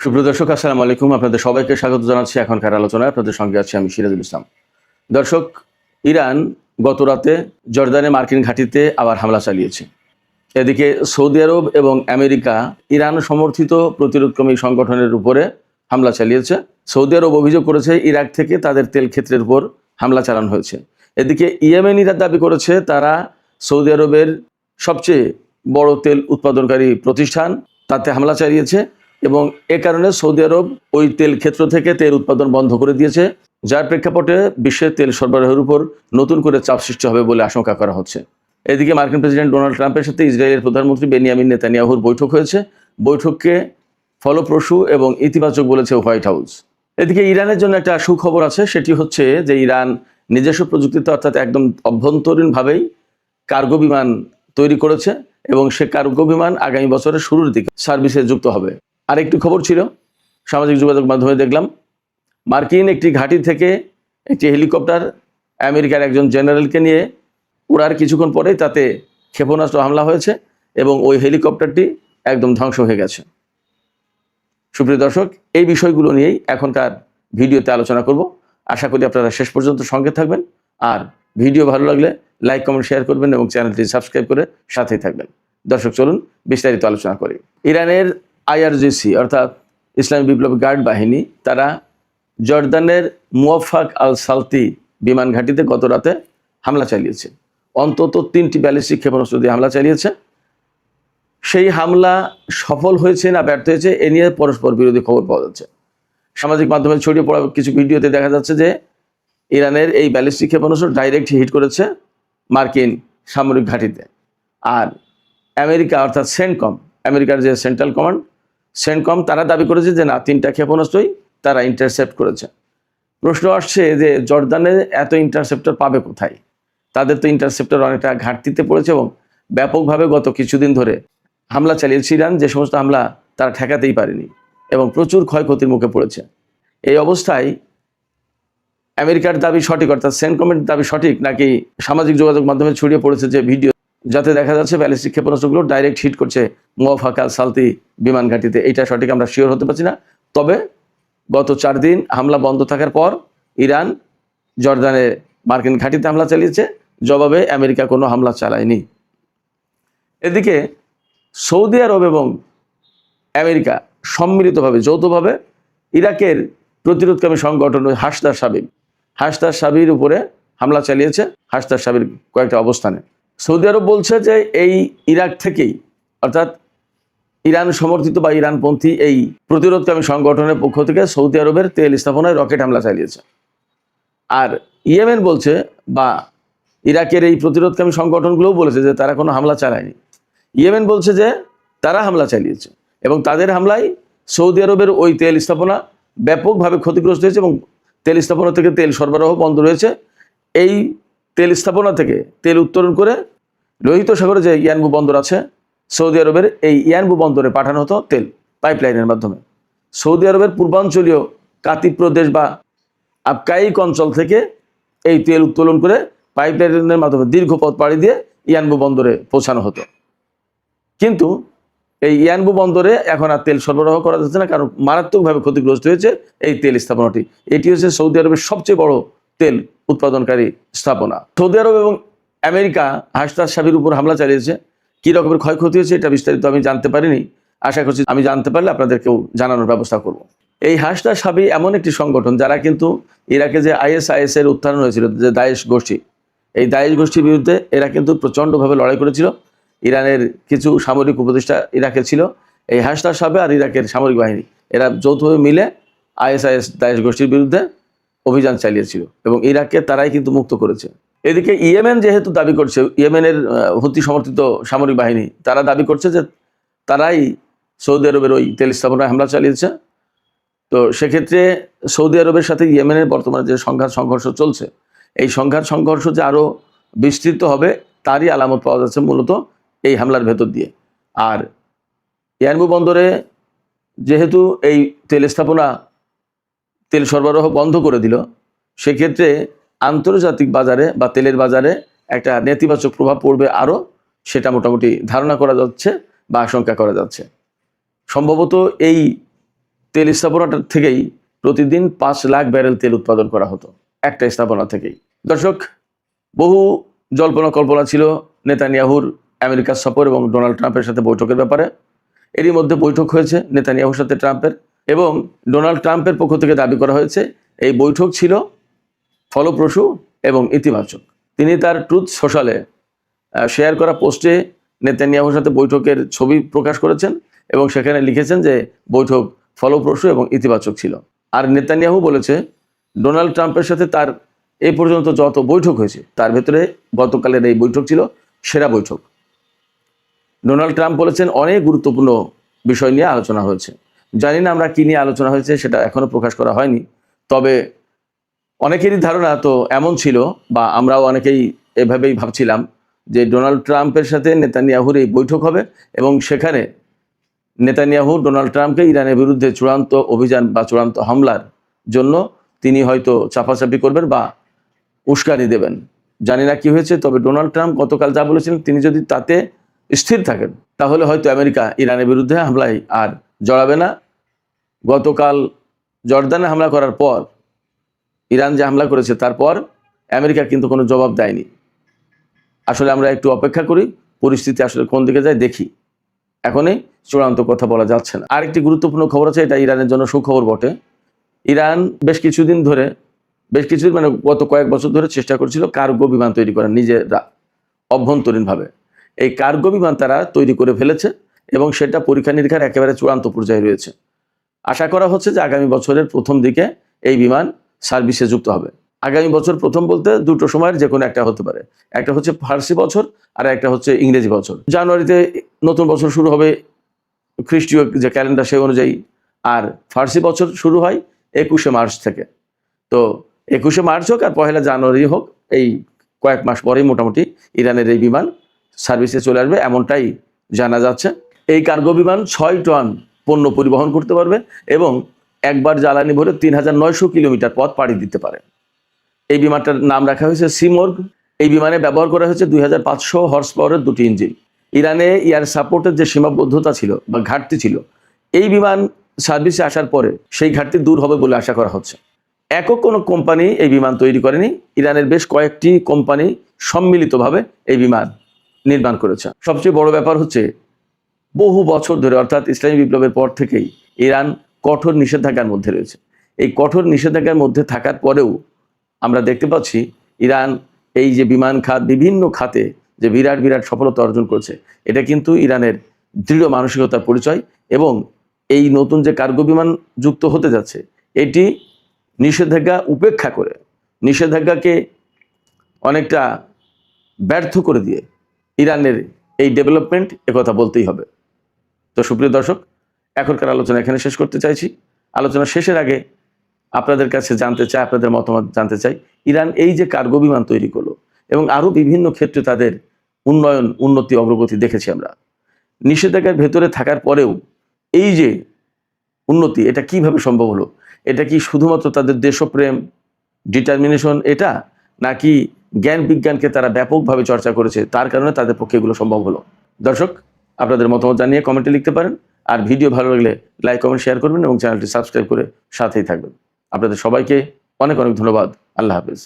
সুপ্রিয় দর্শক, আসসালামু আলাইকুম। আপনাদের সবাইকে স্বাগত জানাচ্ছি এখনকার আলোচনায়। আপনাদের সঙ্গে আছি আমি সিরাজুল ইসলাম। দর্শক, ইরান গত রাতে জর্দানে মার্কিন ঘাঁটিতে আবার হামলা চালিয়েছে। এদিকে সৌদি আরব এবং আমেরিকা ইরান সমর্থিত প্রতিরোধকামী সংগঠনের উপরে হামলা চালিয়েছে। সৌদি আরব অভিযোগ করেছে ইরাক থেকে তাদের তেল ক্ষেত্রের উপর হামলা চালানো হয়েছে। এদিকে ইয়েমেনিরা দাবি করেছে তারা সৌদি আরবের সবচেয়ে বড় তেল উৎপাদনকারী প্রতিষ্ঠান তাতে হামলা চালিয়েছে এবং এ কারণে সৌদি আরব ওই তেল ক্ষেত্র থেকে তেল উৎপাদন বন্ধ করে দিয়েছে, যার প্রেক্ষাপটে বিশ্বের তেল সরবরাহের উপর নতুন করে চাপ সৃষ্টি হবে বলে আশঙ্কা করা হচ্ছে। এদিকে মার্কিন প্রেসিডেন্ট ডোনাল্ড ট্রাম্পের সাথে ইসরায়েলের প্রধানমন্ত্রী বেনিয়ামিন নেতানিয়াহুর বৈঠক হয়েছে। বৈঠককে ফলপ্রসূ এবং ইতিবাচক বলেছে হোয়াইট হাউস। এদিকে ইরানের জন্য একটা সুখবর আছে, সেটি হচ্ছে যে ইরান নিজস্ব প্রযুক্তিতে অর্থাৎ একদম অভ্যন্তরীণভাবেই কার্গো বিমান তৈরি করেছে এবং সে কার্গো বিমান আগামী বছরের শুরুর দিকে সার্ভিসে যুক্ত হবে। আরেকটি খবর ছিল, সামাজিক যোগাযোগ মাধ্যমে দেখলাম, মার্কিন একটি ঘাঁটি থেকে একটি হেলিকপ্টার আমেরিকার একজন জেনারেলকে নিয়ে উড়ার কিছুক্ষণ পরেই তাতে ক্ষেপণাস্ত্র হামলা হয়েছে এবং ওই হেলিকপ্টারটি একদম ধ্বংস হয়ে গেছে। সুপ্রিয় দর্শক, এই বিষয়গুলো নিয়েই এখনকার ভিডিওতে আলোচনা করব। আশা করি আপনারা শেষ পর্যন্ত সঙ্গে থাকবেন, আর ভিডিও ভালো লাগলে লাইক কমেন্ট শেয়ার করবেন এবং চ্যানেলটি সাবস্ক্রাইব করে সাথেই থাকবেন। দর্শক, চলুন বিস্তারিত আলোচনা করি। ইরানের আইআরজিসি অর্থাৎ ইসলামী বিপ্লবী গার্ড বাহিনী তারা জর্দানের মুওয়াফাক আল সালতি বিমান ঘাঁটিতে গত রাতে হামলা চালিয়েছে। অন্তত 3টি ব্যালিস্টিক ক্ষেপণাস্ত্র দিয়ে হামলা চালিয়েছে। সেই হামলা সফল হয়েছে না ব্যর্থ হয়েছে এ নিয়ে পরস্পর বিরোধী খবর পাওয়া যাচ্ছে। সামাজিক মাধ্যমে ছড়িয়ে পড়া কিছু ভিডিওতে দেখা যাচ্ছে যে ইরানের এই ব্যালিস্টিক ক্ষেপণাস্ত্র ডাইরেক্ট হিট করেছে মার্কিন সামরিক ঘাঁটিতে, আর আমেরিকা অর্থাৎ সেন্টকম, আমেরিকার যে সেন্ট্রাল কমান্ড সেন্টকম, তারা দাবি করেছে যে না, 3টা ক্ষেপণাস্ত্রই তারা ইন্টারসেপ্ট করেছে। প্রশ্ন আসছে যে জর্দানে এত ইন্টারসেপ্টর পাবে কোথায়? তাদের তো ইন্টারসেপ্টর অনেকটা ঘাটতিতে পড়েছে এবং ব্যাপকভাবে গত কিছুদিন ধরে হামলা চালিয়েছে ইরান, যে সমস্ত হামলা তারা ঠেকাতেই পারেনি এবং প্রচুর ক্ষয়ক্ষতির মুখে পড়েছে। এই অবস্থায় আমেরিকার দাবি সঠিক অর্থাৎ সেন্টকমের দাবি সঠিক নাকি সামাজিক যোগাযোগ মাধ্যমে ছড়িয়ে পড়েছে যে ভিডিও, যাতে দেখা যাচ্ছে ব্যালিস্টিক ক্ষেপণাস্ত্রগুলো ডাইরেক্ট হিট করছে মুওয়াফাক আল সালতি বিমান ঘাঁটিতে, এইটা সঠিক আমরা শিওর হতে পারছি না। তবে গত 4 দিন হামলা বন্ধ থাকার পর ইরান জর্দানে মার্কিন ঘাঁটিতে হামলা চালিয়েছে, জবাবে আমেরিকা কোনো হামলা চালায়নি। এদিকে সৌদি আরব এবং আমেরিকা সম্মিলিতভাবে যৌথভাবে ইরাকের প্রতিরোধকামী সংগঠন হাসদার সাবির উপরে হামলা চালিয়েছে। হাসদার সাবির কয়েকটা অবস্থানে সৌদি আরব বলছে যে এই ইরাক থেকেই অর্থাৎ ইরান সমর্থিত বা ইরানপন্থী এই প্রতিরোধকামী সংগঠনের পক্ষ থেকে সৌদি আরবের তেল স্থাপনায় রকেট হামলা চালিয়েছে। আর ইয়েমেন বলছে বা ইরাকের এই প্রতিরোধকামী সংগঠনগুলোও বলেছে যে তারা কোনো হামলা চালায়নি। ইয়েমেন বলছে যে তারা হামলা চালিয়েছে এবং তাদের হামলায় সৌদি আরবের ওই তেল স্থাপনা ব্যাপকভাবে ক্ষতিগ্রস্ত হয়েছে এবং তেল স্থাপনা থেকে তেল সরবরাহ বন্ধ রয়েছে। এই তেল স্থাপনা থেকে তেল উত্তোলন করে লোহিত সাগরে যে ইয়ানবু বন্দর আছে সৌদি আরবের, এই ইয়ানবু বন্দরে পাঠানো হতো তেল পাইপলাইনের মাধ্যমে। সৌদি আরবের পূর্বাঞ্চলীয় কাতিব প্রদেশ বা আবকাইক অঞ্চল থেকে এই তেল উত্তোলন করে পাইপলাইনের মাধ্যমে দীর্ঘ পথ পাড়ি দিয়ে ইয়ানবু বন্দরে পৌঁছানো হতো। কিন্তু এই ইয়ানবু বন্দরে এখন আর তেল সরবরাহ করা যাচ্ছে না, কারণ মারাত্মকভাবে ক্ষতিগ্রস্ত হয়েছে এই তেল স্থাপনাটি। এটি হচ্ছে সৌদি আরবের সবচেয়ে বড় তেল উৎপাদনকারী স্থাপনা। সৌদি আরব এবং আমেরিকা হাসদার সাবির উপর হামলা চালিয়েছে। কী রকমের ক্ষয়ক্ষতি হয়েছে এটা বিস্তারিত আমি জানতে পারিনি, আশা করছি আমি জানতে পারলে আপনাদেরকেও জানানোর ব্যবস্থা করব। এই হাসদার সাবি এমন একটি সংগঠন যারা কিন্তু ইরাকে যে ISIS এর উত্থান হয়েছিল, যে দায়েশ গোষ্ঠী, এই দায়েশ গোষ্ঠীর বিরুদ্ধে এরা কিন্তু প্রচণ্ডভাবে লড়াই করেছিল। ইরানের কিছু সামরিক উপদেষ্টা ইরাকে ছিল। এই হাসদার সাবে আর ইরাকের সামরিক বাহিনী এরা যৌথভাবে মিলে ISIS দায়েশ গোষ্ঠীর বিরুদ্ধে অভিযান চালিয়েছিল এবং ইরাককে তারাই কিন্তু মুক্ত করেছে। এদিকে ইয়েমেন যেহেতু দাবি করছে, ইয়েমেনের হুতি সমর্থিত সামরিক বাহিনী তারা দাবি করছে যে তারাই সৌদি আরবের ওই তেল স্থাপনায় হামলা চালিয়েছে। তো সেক্ষেত্রে সৌদি আরবের সাথে ইয়েমেনের বর্তমানে যে সংঘর্ষ চলছে, এই সংঘর্ষ যে আরও বিস্তৃত হবে তারই আলামত পাওয়া যাচ্ছে মূলত এই হামলার ভেতর দিয়ে। আর ইয়ানবু বন্দরে যেহেতু এই তেল স্থাপনা তেল সরবরাহ বন্ধ করে দিল, সেক্ষেত্রে আন্তর্জাতিক বাজারে বা তেলের বাজারে একটা নেতিবাচক প্রভাব পড়বে আরও, সেটা মোটামুটি ধারণা করা যাচ্ছে বা আশঙ্কা করা যাচ্ছে। সম্ভবত এই তেল স্থাপনাটা থেকেই প্রতিদিন 5 লাখ ব্যারেল তেল উৎপাদন করা হতো একটা স্থাপনা থেকেই। দর্শক, বহু জল্পনা কল্পনা ছিল নেতানিয়াহুর আমেরিকা সফর এবং ডোনাল্ড ট্রাম্পের সাথে বৈঠকের ব্যাপারে। এরই মধ্যে বৈঠক হয়েছে নেতানিয়াহুর সাথে ট্রাম্পের, এবং ডোনাল্ড ট্রাম্পের পক্ষ থেকে দাবি করা হয়েছে এই বৈঠক ছিল ফলপ্রসূ এবং ইতিবাচক। তিনি তার ট্রুথ সোশ্যালে শেয়ার করা পোস্টে নেতানিয়াহুর সাথে বৈঠকের ছবি প্রকাশ করেছেন এবং সেখানে লিখেছেন যে বৈঠক ফলপ্রসূ এবং ইতিবাচক ছিল। আর নেতানিয়াহু বলেছে ডোনাল্ড ট্রাম্পের সাথে তার এই পর্যন্ত যত বৈঠক হয়েছে তার ভেতরে গতকালের এই বৈঠক ছিল সেরা বৈঠক। ডোনাল্ড ট্রাম্প বলেছেন অনেক গুরুত্বপূর্ণ বিষয় নিয়ে আলোচনা হয়েছে। জানি না আমরা কি নিয়ে আলোচনা হয়েছে সেটা এখনো প্রকাশ করা হয়নি, তবে অনেকেরই ধারণা তো এমন ছিল, বা আমরাও অনেকেই এভাবেই ভাবছিলাম যে ডোনাল্ড ট্রাম্পের সাথে নেতানিয়াহুর এই বৈঠক হবে এবং সেখানে নেতানিয়াহু ডোনাল্ড ট্রাম্পকে ইরানের বিরুদ্ধে চূড়ান্ত অভিযান বা চূড়ান্ত হামলার জন্য তিনি হয়তো চাপাচাপি করবেন বা উস্কানি দেবেন। জানি না কি হয়েছে, তবে ডোনাল্ড ট্রাম্প গতকাল যা বলেছিলেন তিনি যদি তাতে স্থির থাকেন তাহলে হয়তো আমেরিকা ইরানের বিরুদ্ধে হামলায় আর জড়াবে না। গতকাল জর্দানে হামলা করার পর, ইরান যে হামলা করেছে তারপর আমেরিকা কিন্তু কোনো জবাব দেয়নি। আসলে আমরা একটু অপেক্ষা করি, পরিস্থিতি আসলে কোন দিকে যায় দেখি, এখনই চূড়ান্ত কথা বলা যাচ্ছে না। আরেকটি গুরুত্বপূর্ণ খবর আছে, এটা ইরানের জন্য সুখবর বটে। ইরান বেশ কিছুদিন মানে গত কয়েক বছর ধরে চেষ্টা করছিল কার্গো বিমান তৈরি করার নিজেরা অভ্যন্তরীণভাবে। এই কার্গো বিমান তারা তৈরি করে ফেলেছে এবং সেটা পরীক্ষা নিরীক্ষার একেবারে চূড়ান্ত পর্যায়ে রয়েছে। আশা করা হচ্ছে যে আগামী বছরের প্রথম দিকে এই বিমান সার্ভিসে যুক্ত হবে। আগামী বছর প্রথম বলতে দুটো সময়ের যে কোনো একটা হতে পারে, একটা হচ্ছে ফার্সি বছর আর একটা হচ্ছে ইংরেজি বছর। জানুয়ারিতে নতুন বছর শুরু হবে খ্রিস্টীয় যে ক্যালেন্ডার সেই অনুযায়ী, আর ফার্সি বছর শুরু হয় 21শে মার্চ থেকে। তো 21শে মার্চ হোক আর 1 জানুয়ারি হোক, এই কয়েক মাস পরেই মোটামুটি ইরানের এই বিমান সার্ভিসে চলে আসবে এমনটাই জানা যাচ্ছে। এই কার্গো বিমান 6 টন পণ্য পরিবহন করতে পারবে এবং একবার জ্বালানি ভরে 3900 কিলোমিটার পথ পাড়ি দিতে পারে। এই বিমানটার নাম রাখা হয়েছে সিমর্গ। এই বিমানে ব্যবহার করা হয়েছে 2500 হর্স পাওয়ারের 2টি ইঞ্জিন। ইরানে এয়ার সাপোর্টের যে সীমাবদ্ধতা ছিল বা ঘাটতি ছিল, এই বিমান সার্ভিসে আসার পরে সেই ঘাটতি দূর হবে বলে আশা করা হচ্ছে। একক কোনো কোম্পানি এই বিমান তৈরি করেনি, ইরানের বেশ কয়েকটি কোম্পানি সম্মিলিতভাবে এই বিমান নির্মাণ করেছে। সবচেয়ে বড় ব্যাপার হচ্ছে বহু বছর ধরে, অর্থাৎ ইসলামী বিপ্লবের পর থেকেই ইরান কঠোর নিষেধাজ্ঞার মধ্যে রয়েছে। এই কঠোর নিষেধাজ্ঞার মধ্যে থাকার পরেও আমরা দেখতে পাচ্ছি ইরান এই যে বিমান খাত, বিভিন্ন খাতে যে বিরাট বিরাট সফলতা অর্জন করছে, এটা কিন্তু ইরানের দৃঢ় মানসিকতার পরিচয়। এবং এই নতুন যে কার্গো বিমান যুক্ত হতে যাচ্ছে, এটি নিষেধাজ্ঞা উপেক্ষা করে, নিষেধাজ্ঞাকে অনেকটা ব্যর্থ করে দিয়ে ইরানের এই ডেভেলপমেন্ট, একথা বলতেই হবে। তো সুপ্রিয় দর্শক, এখনকার আলোচনা এখানে শেষ করতে চাইছি। আলোচনা শেষের আগে আপনাদের কাছে জানতে চাই, আপনাদের মতামত জানতে চাই, ইরান এই যে কার্গো বিমান তৈরি করলো এবং আরও বিভিন্ন ক্ষেত্রে তাদের উন্নতি অগ্রগতি দেখেছি আমরা, নিষেধাজ্ঞার ভেতরে থাকার পরেও এই যে উন্নতি, এটা কিভাবে সম্ভব হলো? এটা কি শুধুমাত্র তাদের দেশপ্রেম, ডিটারমিনেশন এটা, নাকি জ্ঞান বিজ্ঞানকে তারা ব্যাপকভাবে চর্চা করেছে তার কারণে তাদের পক্ষে এগুলো সম্ভব হলো? দর্শক, আপনাদের মতামত জানিয়ে কমেন্টে লিখতে পারেন। আর ভিডিও ভালো লাগলে লাইক, কমেন্ট, শেয়ার করবেন এবং চ্যানেলটি সাবস্ক্রাইব করে সাথেই থাকবেন। আপনাদের সবাইকে অনেক অনেক ধন্যবাদ। আল্লাহ হাফেজ।